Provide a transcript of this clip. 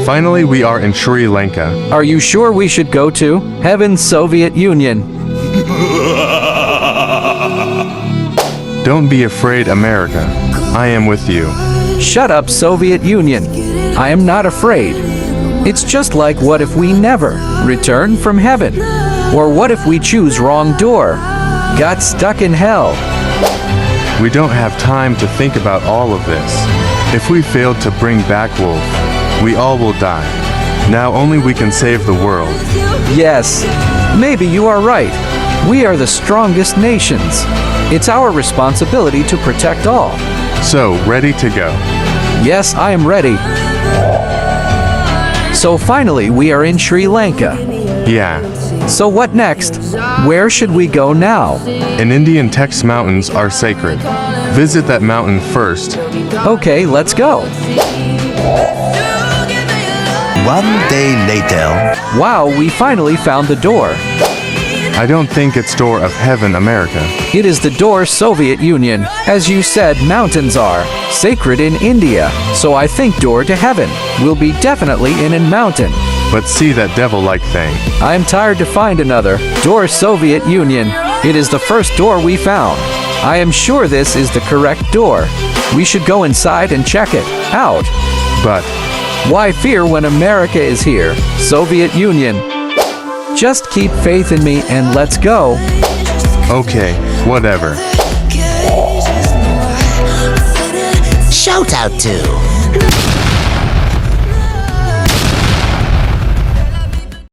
Finally, we are in Sri Lanka. Are you sure we should go to Heaven, Soviet Union? Don't be afraid, America. I am with you. Shut up, Soviet Union. I am not afraid. It's just like, what if we never return from heaven? Or what if we choose wrong door? Got stuck in hell. We don't have time to think about all of this. If we failed to bring back Wolf, we all will die. Now only we can save the world. Yes, maybe you are right. We are the strongest nations. It's our responsibility to protect all. So, ready to go. Yes, I am ready. So finally, we are in Sri Lanka. Yeah. So what next? Where should we go now? In Indian text, mountains are sacred. Visit that mountain first. Okay, let's go. One day later. Wow, we finally found the door. I don't think it's door of heaven, America. It is the door, Soviet Union. As you said, mountains are sacred in India. So I think door to heaven will be definitely in a mountain. But see that devil-like thing. I am tired to find another door, Soviet Union. It is the first door we found. I am sure this is the correct door. We should go inside and check it out. But why fear when America is here, Soviet Union? Just keep faith in me and let's go. okay, whatever. Shout out to